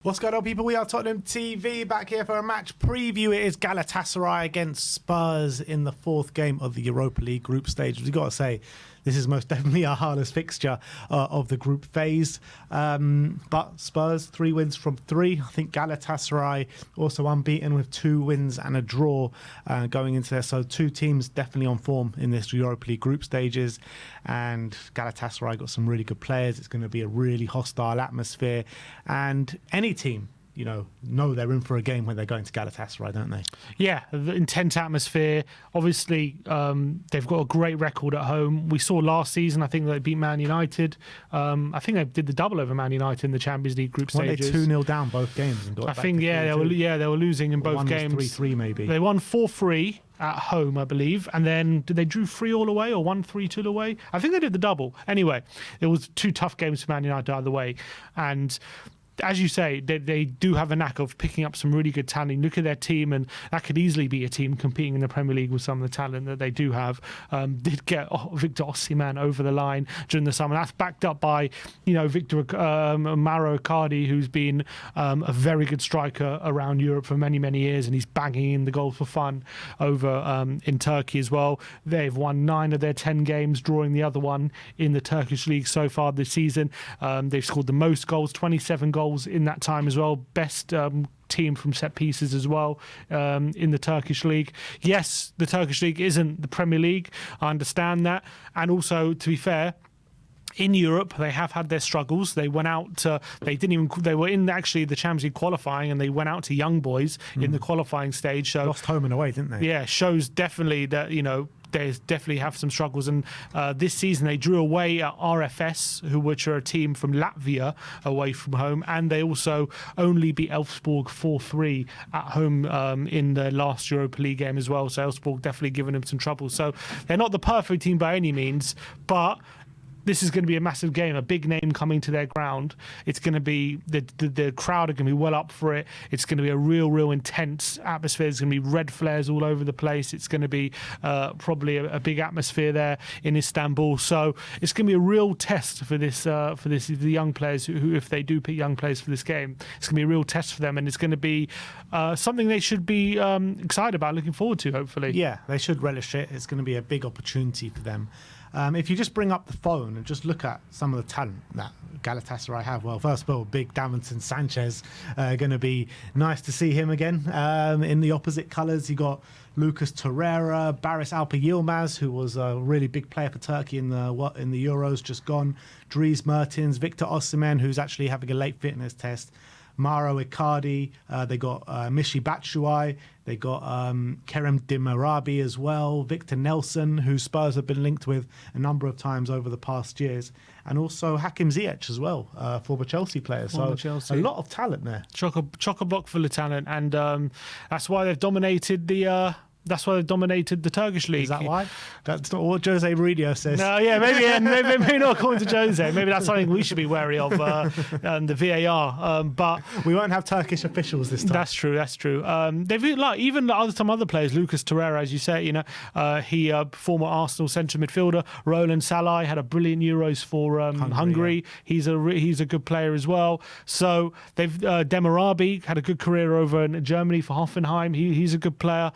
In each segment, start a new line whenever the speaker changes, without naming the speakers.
What's going on, people? We are Tottenham TV back here for a match preview. It is Galatasaray against Spurs in the fourth game of the Europa League group stage. We've got to say, this is most definitely our hardest fixture of the group phase. But Spurs, 3 wins from 3. I think Galatasaray also unbeaten with 2 wins and a draw going into there. So 2 teams definitely on form in this Europa League group stages. And Galatasaray got some really good players. It's going to be a really hostile atmosphere. And any team, know they're in for a game when they're going to Galatasaray, don't they?
Yeah, the intense atmosphere. Obviously, they've got a great record at home. We saw last season, I think they beat Man United. I think they did the double over Man United in the Champions League group stages.
They 2-0 down both games and got
I think, they were losing in both games.
3-3 maybe.
They won 4-3 at home, I believe, and then did they drew 3 all away or 1-3 away? I think they did the double. Anyway, it was 2 tough games for Man United either way, and as you say, they do have a knack of picking up some really good talent. Look at their team, and that could easily be a team competing in the Premier League with some of the talent that they do have. Did get Victor Osimhen over the line during the summer. That's backed up by, Victor Mauro Icardi, who's been a very good striker around Europe for many, many years, and he's banging in the goals for fun over in Turkey as well. They've won 9 of their 10 games, drawing the other one in the Turkish league so far this season. They've scored the most goals, 27 goals in that time as well. Best team from set pieces as well in the Turkish league. Yes, the Turkish league isn't the Premier League. I understand that. And also, to be fair, in Europe, they have had their struggles. They went out to, they were in actually the Champions League qualifying, and they went out to young boys in the qualifying stage. So
lost home and away, didn't they?
Yeah, shows definitely that, they definitely have some struggles, and this season they drew away at RFS, which are a team from Latvia, away from home, and they also only beat Elfsborg 4-3 at home in the last Europa League game as well. So Elfsborg definitely giving them some trouble. So they're not the perfect team by any means, but this is going to be a massive game, a big name coming to their ground. It's going to be, the crowd are going to be well up for it. It's going to be a real intense atmosphere. There's going to be red flares all over the place. It's going to be probably a big atmosphere there in Istanbul. So it's going to be a real test for the young players who, if they do pick young players for this game, it's going to be a real test for them, and it's going to be something they should be excited about, looking forward to, hopefully.
Yeah, they should relish it. It's going to be a big opportunity for them. If you just bring up the phone and just look at some of the talent that Galatasaray have, well, first of all, big Davinson Sanchez, going to be nice to see him again in the opposite colours. You got Lucas Torreira, Barış Alper Yilmaz, who was a really big player for Turkey in the Euros, just gone. Dries Mertens, Victor Osimhen, who's actually having a late fitness test. Mauro Icardi, they got Michy Batshuayi, they got Kerem Demirbay as well, Victor Nelson, who Spurs have been linked with a number of times over the past years, and also Hakim Ziyech as well, former Chelsea player. So a lot of talent there.
Chock-a-block full of talent, and that's why they've dominated the Turkish league.
Is that why? That's not what Jose Mourinho says.
No, yeah, maybe not according to Jose. Maybe that's something we should be wary of, and the VAR. But
we won't have Turkish officials this time.
That's true. They've even some other players. Lucas Torreira, as you say, he former Arsenal central midfielder. Roland Salai had a brilliant Euros for Hungary. Yeah. He's a good player as well. So they've Demirbay had a good career over in Germany for Hoffenheim. He's a good player.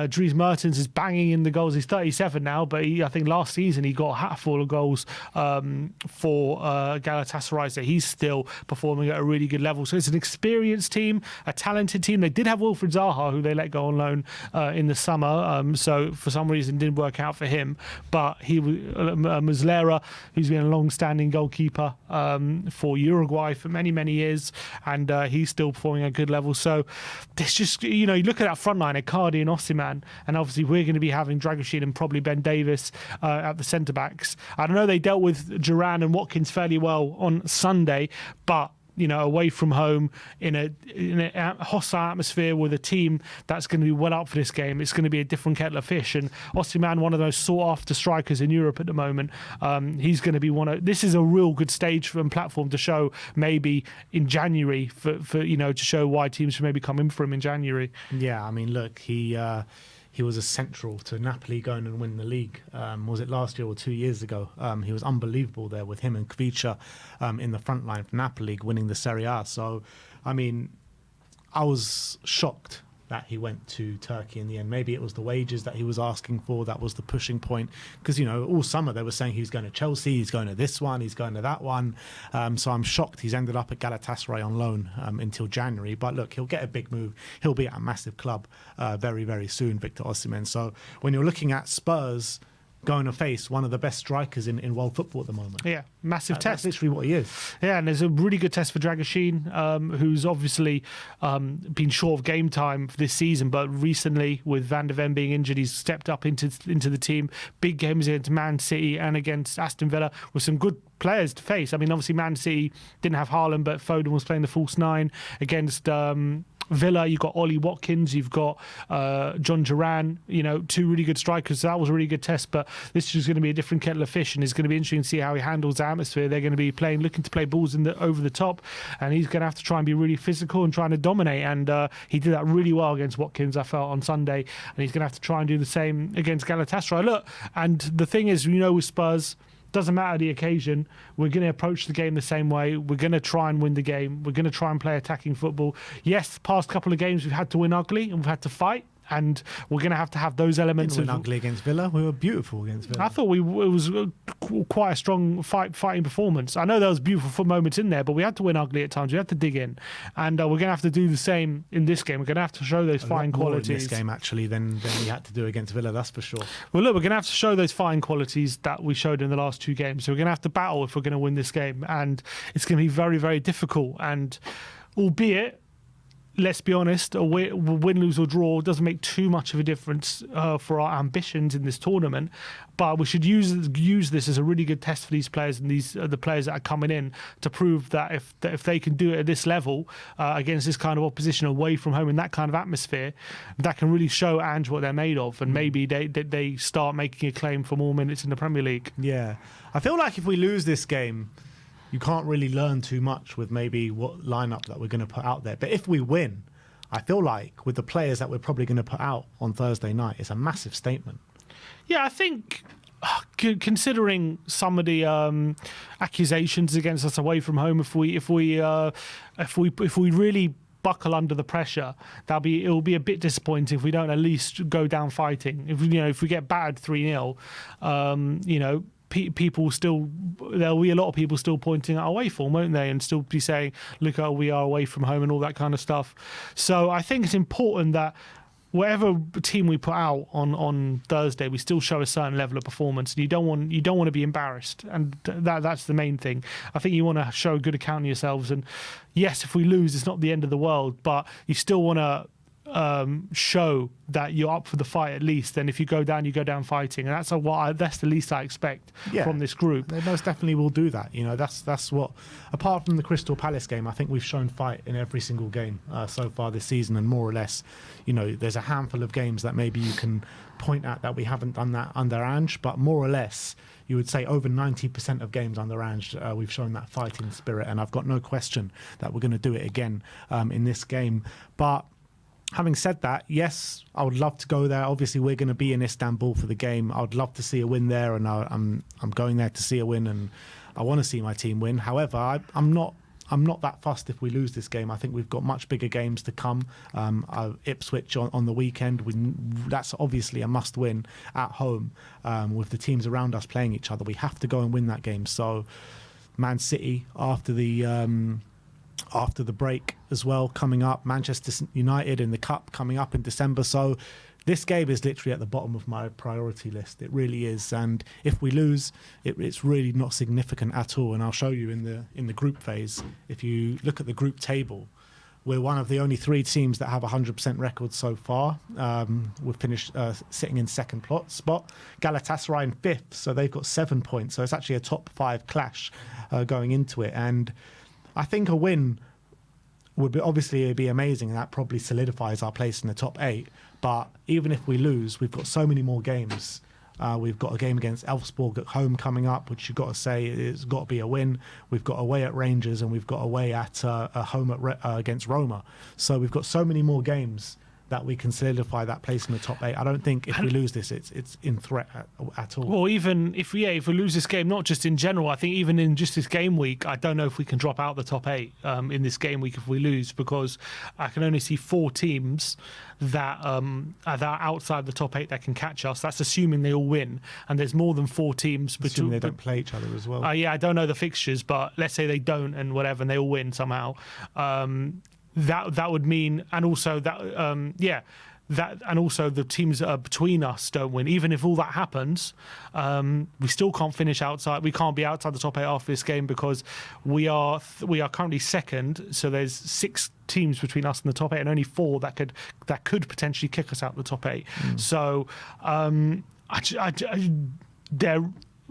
Dries Mertens is banging in the goals. He's 37 now, but I think last season he got a hatful of goals for Galatasaray, so he's still performing at a really good level. So it's an experienced team, a talented team. They did have Wilfried Zaha, who they let go on loan in the summer, so for some reason didn't work out for him, but he was Muslera, who's been a long-standing goalkeeper for Uruguay for many years, and he's still performing at a good level. So there's just, you look at that front line, Icardi and Osimhen, and obviously we're going to be having Dragusin and probably Ben Davies at the centre-backs. I don't know, they dealt with Duran and Watkins fairly well on Sunday, but away from home in a hostile atmosphere with a team that's going to be well up for this game, it's going to be a different kettle of fish. And Osimhen, one of those sought-after strikers in Europe at the moment, he's going to be this is a real good stage and platform to show maybe in January for to show why teams should maybe come in for him in January.
Yeah, I mean, look, he he was essential to Napoli going and win the league. Was it last year or 2 years ago? He was unbelievable there with him and Kvicha in the front line for Napoli winning the Serie A. So, I mean, I was shocked that he went to Turkey in the end. Maybe it was the wages that he was asking for that was the pushing point. Because, you know, all summer they were saying he's going to Chelsea, he's going to this one, he's going to that one. So I'm shocked he's ended up at Galatasaray on loan until January. But look, he'll get a big move. He'll be at a massive club very, very soon, Victor Osimhen. So when you're looking at Spurs going to face one of the best strikers in world football at the moment.
Yeah, massive test.
That's literally what he is.
Yeah, and there's a really good test for Dragusin, who's obviously been short of game time for this season, but recently with Van de Ven being injured, he's stepped up into the team. Big games against Man City and against Aston Villa with some good players to face. I mean, obviously Man City didn't have Haaland, but Foden was playing the false nine. Against Villa, you've got Ollie Watkins, you've got John Duran, you know, two really good strikers. So that was a really good test, but this is going to be a different kettle of fish, and it's going to be interesting to see how he handles the atmosphere. They're going to be looking to play balls over the top, and he's going to have to try and be really physical and trying to dominate. And he did that really well against Watkins, I felt, on Sunday, and he's going to have to try and do the same against Galatasaray. Look, and the thing is, you know, with Spurs, doesn't matter the occasion, we're going to approach the game the same way. We're going to try and win the game. We're going to try and play attacking football. Yes, the past couple of games we've had to win ugly and we've had to fight, and we're going to have those elements.
We didn't win ugly against Villa. We were beautiful against Villa.
I thought it was quite a strong fighting performance. I know there was beautiful moments in there, but we had to win ugly at times. We had to dig in, and we're going to have to do the same in this game. We're going to have to show those fine qualities
in this game actually than we had to do against Villa. That's for sure.
Well, look, we're going to have to show those fine qualities that we showed in the last two games. So we're going to have to battle if we're going to win this game, and it's going to be very, very difficult. And albeit, let's be honest, a win, lose or draw doesn't make too much of a difference for our ambitions in this tournament. But we should use this as a really good test for these players, and these are the players that are coming in to prove that if they can do it at this level against this kind of opposition away from home in that kind of atmosphere, that can really show Ange what they're made of, and maybe they start making a claim for more minutes in the Premier League.
Yeah, I feel like if we lose this game, you can't really learn too much with maybe what lineup that we're going to put out there. But if we win, I feel like with the players that we're probably going to put out on Thursday night, it's a massive statement.
Yeah, I think considering some of the accusations against us away from home, if we really buckle under the pressure, it'll be a bit disappointing if we don't at least go down fighting. If we get battered 3-0, people still, there'll be a lot of people still pointing at our away form, won't they, and still be saying, look how we are away from home and all that kind of stuff. So I think it's important that whatever team we put out on Thursday, we still show a certain level of performance, and you don't want to be embarrassed, and that's the main thing. I think you want to show a good account of yourselves, and yes, if we lose, it's not the end of the world, but you still want to show that you're up for the fight at least. And if you go down fighting, and that's the least I expect from this group.
They most definitely will do that. That's what, apart from the Crystal Palace game, I think we've shown fight in every single game so far this season, and more or less, there's a handful of games that maybe you can point at that we haven't done that under Ange, but more or less you would say over 90% of games under Ange we've shown that fighting spirit, and I've got no question that we're going to do it again in this game. But having said that, yes, I would love to go there. Obviously, we're going to be in Istanbul for the game. I would love to see a win there, and I'm going there to see a win, and I want to see my team win. However, I'm not that fussed if we lose this game. I think we've got much bigger games to come. Ipswich on the weekend. That's obviously a must-win at home with the teams around us playing each other. We have to go and win that game. So, Man City after the break as well coming up, Manchester United in the Cup coming up in December. So this game is literally at the bottom of my priority list. It really is. And if we lose, it's really not significant at all. And I'll show you in the group phase. If you look at the group table, we're one of the only three teams that have 100% records so far. We've finished sitting in second spot. Galatasaray in fifth, so they've got 7 points. So it's actually a top 5 clash going into it. And I think a win would be amazing, and that probably solidifies our place in the top 8. But even if we lose, we've got so many more games. We've got a game against Elfsborg at home coming up, which you've got to say it's got to be a win. We've got away at Rangers, and we've got away at home against Roma. So we've got so many more games that we can solidify that place in the top 8. I don't think if we lose this, it's in threat at all.
Well, even if we lose this game, not just in general, I think even in just this game week, I don't know if we can drop out the top 8 in this game week if we lose, because I can only see 4 teams that are outside the top 8 that can catch us. That's assuming they all win, and there's more than 4 teams.
Assuming they don't play each other as well.
Yeah, I don't know the fixtures, but let's say they don't and whatever, and they all win somehow. That would mean, and also that and also the teams that are between us don't win. Even if all that happens, we still can't finish outside. We can't be outside the top 8 after this game, because we are currently second. So there's 6 teams between us and the top 8, and only 4 that could potentially kick us out the top 8. So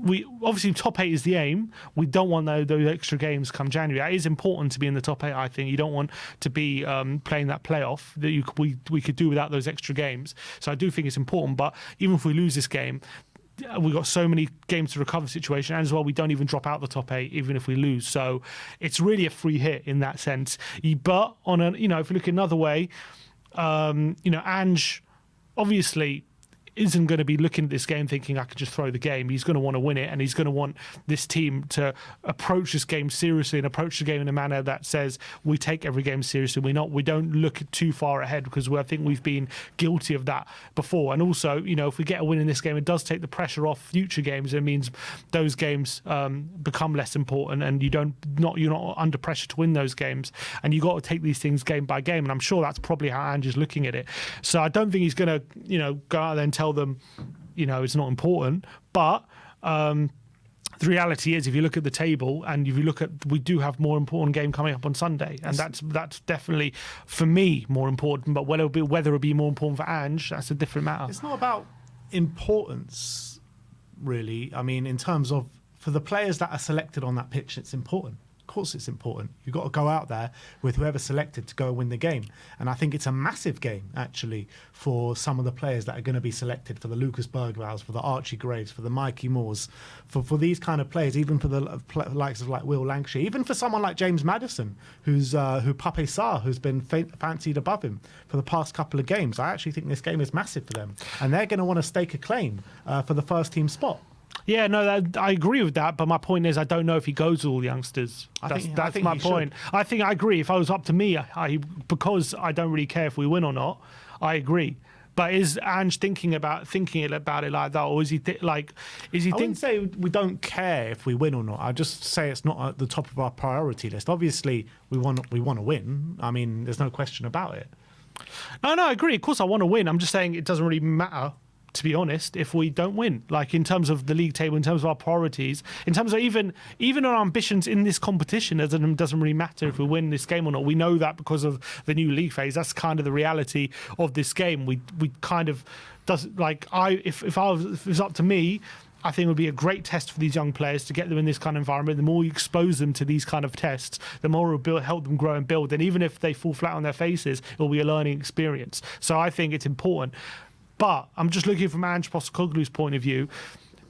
we obviously top 8 is the aim. We don't want those extra games come January. It is important to be in the top 8. I think you don't want to be playing that playoff that we could do without those extra games. So I do think it's important. But even if we lose this game, we've got so many games to recover the situation, and as well we don't even drop out the top 8 even if we lose. So it's really a free hit in that sense. But on if you look another way, Ange obviously isn't going to be looking at this game thinking I could just throw the game. He's going to want to win it, and he's going to want this team to approach this game seriously and approach the game in a manner that says we take every game seriously. We don't look too far ahead, because I think we've been guilty of that before. And also, if we get a win in this game, it does take the pressure off future games. It means those games become less important, and you're not under pressure to win those games. And you got to take these things game by game. And I'm sure that's probably how Ange is looking at it. So I don't think he's going to go out there and tell them it's not important, but the reality is, if you look at the table and if you look at, we do have more important game coming up on Sunday, and that's definitely for me more important. But whether it'll be more important for Ange, that's a different matter.
It's not about importance, really. I mean, in terms of, for the players that are selected on that pitch, it's important. Of course it's important. You've got to go out there with whoever's selected to go and win the game. And I think it's a massive game, actually, for some of the players that are going to be selected, for the Lucas Bergvals, for the Archie Graves, for the Mikey Moores, for these kind of players, even for the likes of like Will Lancashire, even for someone like James Maddison, who Pape Sarr, who's been fancied above him for the past couple of games. I actually think this game is massive for them. And they're going to want to stake a claim for the first team spot.
Yeah, no, I agree with that. But my point is, I don't know if he goes to all the youngsters. That's my point. I think I agree. If I was up to me, because I don't really care if we win or not, I agree. But is Ange thinking about it like that, or is he I
wouldn't say we don't care if we win or not. I just say it's not at the top of our priority list. Obviously, we want to win. I mean, there's no question about it.
No, I agree. Of course, I want to win. I'm just saying it doesn't really matter, to be honest, if we don't win. Like, in terms of the league table, in terms of our priorities, in terms of even our ambitions in this competition, it doesn't really matter if we win this game or not. We know that because of the new league phase. That's kind of the reality of this game. We kind of if it was up to me, I think it would be a great test for these young players to get them in this kind of environment. The more you expose them to these kind of tests, the more it will help them grow and build. And even if they fall flat on their faces, it will be a learning experience. So I think it's important. But I'm just looking from Ange Postecoglou's point of view,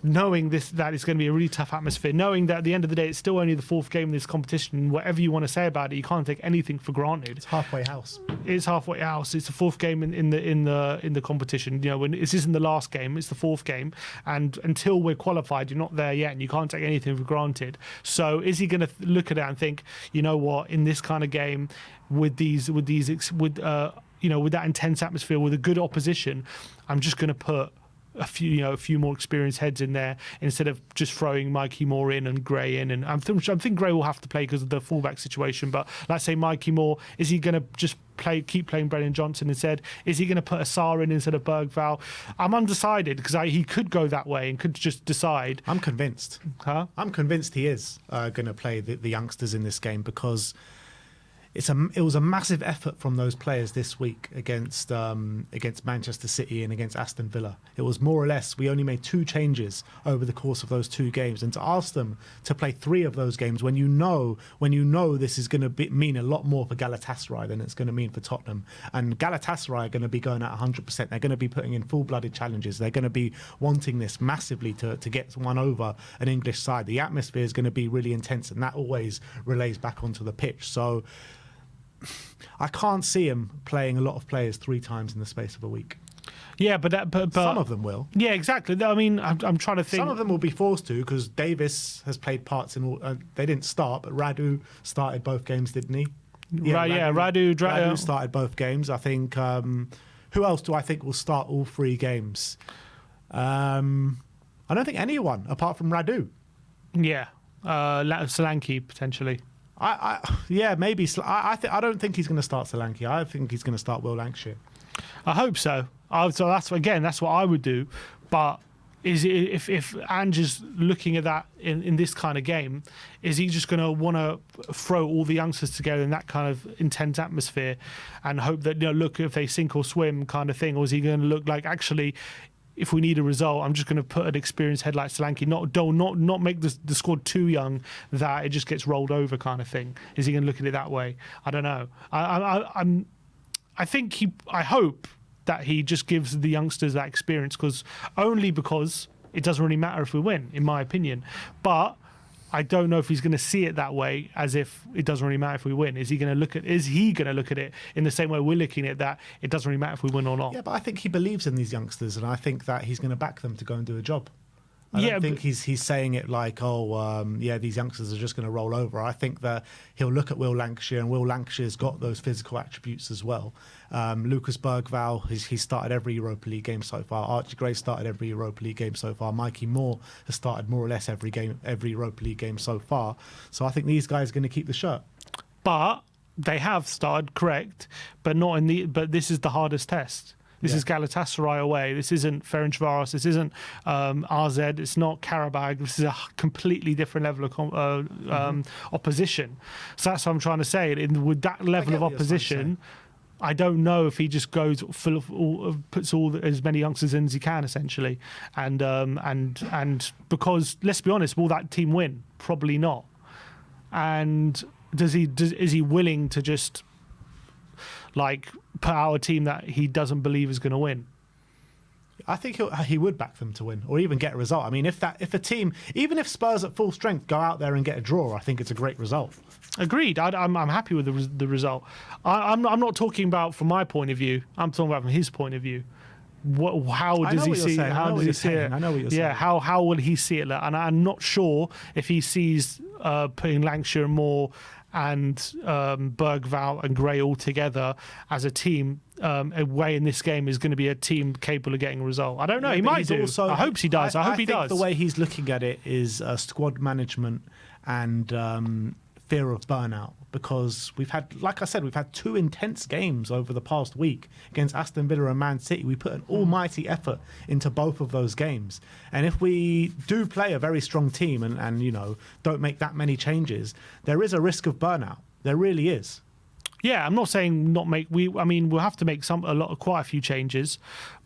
knowing that it's going to be a really tough atmosphere, knowing that at the end of the day, it's still only the 4th game in this competition. Whatever you want to say about it, you can't take anything for granted.
It's halfway house.
It's halfway house. It's the 4th game in the competition. When this isn't the last game, it's the 4th game, and until we're qualified, you're not there yet, and you can't take anything for granted. So is he going to look at it and think, you know what, in this kind of game, with that intense atmosphere, with a good opposition, I'm just going to put a few more experienced heads in there instead of just throwing Mikey Moore in and Gray in. And I think Gray will have to play because of the fullback situation. But let's say Mikey Moore, is he going to just keep playing Brennan Johnson instead? Is he going to put a Sarr in instead of Bergval? I'm undecided, because he could go that way and could just decide.
I'm convinced. I'm convinced he is going to play the youngsters in this game, because it was a massive effort from those players this week against Manchester City and against Aston Villa. It was more or less, we only made 2 changes over the course of those 2 games, and to ask them to play 3 of those games when you know this is going to mean a lot more for Galatasaray than it's going to mean for Tottenham. And Galatasaray are going to be going at 100%. They're going to be putting in full-blooded challenges. They're going to be wanting this massively to get one over an English side. The atmosphere is going to be really intense, and that always relays back onto the pitch. So I can't see him playing a lot of players 3 times in the space of a week.
Yeah, but
some of them will.
Yeah, exactly. I mean, I'm trying to think.
Some of them will be forced to, because Davis has played parts in all. They didn't start, but Radu started both games, didn't he?
Radu
started both games. I think. Who else do I think will start all 3 games? I don't think anyone apart from Radu.
Yeah, Solanke potentially.
Maybe. I don't think he's going to start Solanke. I think he's going to start Will Lancashire.
I hope so. So that's what I would do. But if Ange is looking at that in this kind of game, is he just going to want to throw all the youngsters together in that kind of intense atmosphere and hope that, look, if they sink or swim kind of thing, or is he going to look like, actually, if we need a result, I'm just going to put an experienced head like Solanke, not make the squad too young that it just gets rolled over kind of thing. Is he going to look at it that way? I don't know. I hope that he just gives the youngsters that experience, because it doesn't really matter if we win, in my opinion. But I don't know if he's going to see it that way, as if it doesn't really matter if we win. Is he going to look at it in the same way we're looking at that? It doesn't really matter if we win or not.
Yeah, but I think he believes in these youngsters, and I think that he's going to back them to go and do a job. I don't think he's saying it like, these youngsters are just going to roll over. I think that he'll look at Will Lancashire, and Will Lancashire's got those physical attributes as well. Lucas Bergvall, he's started every Europa League game so far. Archie Gray started every Europa League game so far. Mikey Moore has started more or less every Europa League game so far. So I think these guys are going to keep the shirt.
But they have started, correct, but but this is the hardest test. This is Galatasaray away. This isn't Ferencvaros. This isn't RZ. It's not Karabag. This is a completely different level of opposition. So that's what I'm trying to say. With that level of opposition, I don't know if he just goes puts as many youngsters in as he can, essentially, and because, let's be honest, will that team win? Probably not. And is he willing to just put out a team that he doesn't believe is going to win?
I think he would back them to win, or even get a result. I mean, if a team, even if Spurs at full strength go out there and get a draw, I think it's a great result.
Agreed. I'm happy with the result. I'm not talking about from my point of view. I'm talking about from his point of view. How does he see it? How does he see it?
I know what you're saying.
Yeah. How will he see it? And I'm not sure if he sees putting Lancashire and Moore and Bergvall and Gray all together as a team away in this game is going to be a team capable of getting a result. I don't know. He might do. I hope he does. I hope he does.
The way he's looking at it is squad management and fear of burnout, because we've had 2 intense games over the past week against Aston Villa and Man City. We put an almighty effort into both of those games, and if we do play a very strong team and don't make that many changes, there is a risk of burnout. There really is.
Yeah, I'm not saying not make. We'll have to make quite a few changes,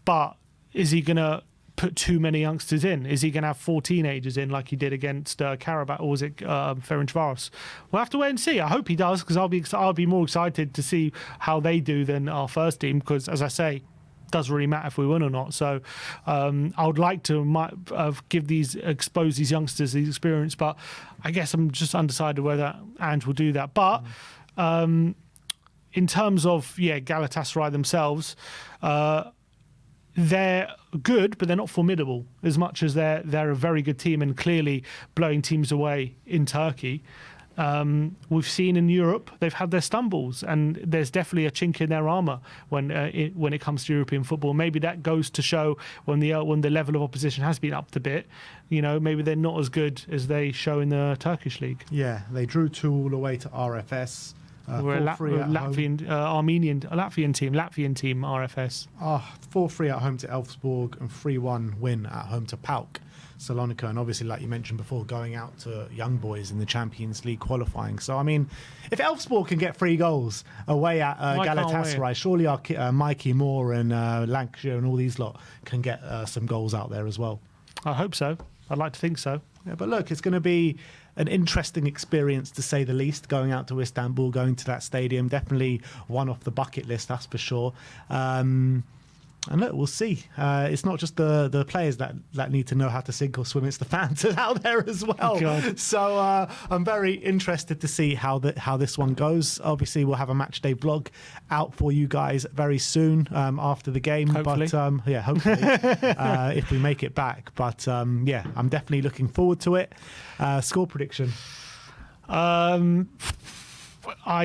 but is he going to put too many youngsters in? Is he going to have 4 teenagers in like he did against Karabakh, or was it Ferencvaros? We'll have to wait and see. I hope he does, because I'll be more excited to see how they do than our first team, because, as I say, it doesn't really matter if we win or not. So I would like to expose these youngsters the experience, but I guess I'm just undecided whether Ange will do that. But in terms of Galatasaray themselves, they're good, but they're not formidable as much as they're a very good team and clearly blowing teams away in Turkey. We've seen in Europe they've had their stumbles, and there's definitely a chink in their armour when it comes to European football. Maybe that goes to show when the level of opposition has been upped a bit. Maybe they're not as good as they show in the Turkish league.
Yeah, they drew 2-2 away to RFS.
We're a Latvian team, RFS.
4-3 at home to Elfsborg and 3-1 win at home to PAOK Salonika. And obviously, like you mentioned before, going out to young boys in the Champions League qualifying. So, I mean, if Elfsborg can get 3 goals away at Galatasaray, surely our Mikey Moore and Lancashire and all these lot can get some goals out there as well.
I hope so. I'd like to think so.
Yeah, but look, it's going to be an interesting experience, to say the least, going out to Istanbul, going to that stadium. Definitely one off the bucket list, that's for sure. And look, we'll see. It's not just the players that need to know how to sink or swim. It's the fans out there as well.
God.
So I'm very interested to see how this one goes. Obviously, we'll have a match day vlog out for you guys very soon after the game.
Hopefully.
But hopefully, if we make it back. But I'm definitely looking forward to it. Score prediction.
I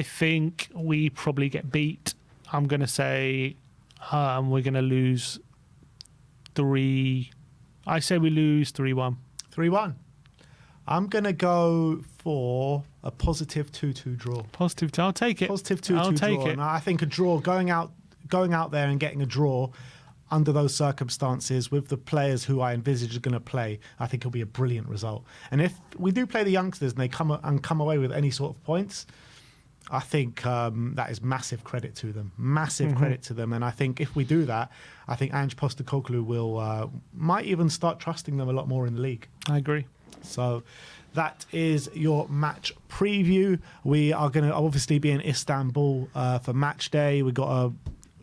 think we probably get beat. I'm going to say we're going to lose 3. I say we lose 3-1.
3-1. I'm going to go for a positive 2-2 draw.
Positive. I'll take it.
Positive 2-2
I'll take
draw.
it.
And I think a draw, going out there and getting a draw under those circumstances with the players who I envisage are going to play, I think it'll be a brilliant result. And if we do play the youngsters and they come away with any sort of points, I think that is massive credit to them. Massive credit to them. And I think if we do that, I think Ange Postecoglou might even start trusting them a lot more in the league.
I agree.
So that is your match preview. We are going to obviously be in Istanbul for match day. We've got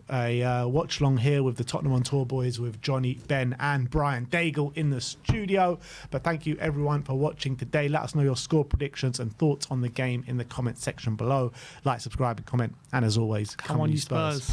a watch along here with the Tottenham on Tour boys with Johnny, Ben and Brian Daigle in the studio. But thank you everyone for watching today. Let us know your score predictions and thoughts on the game in the comment section below. Like, subscribe and comment, and as always,
Come on you Spurs.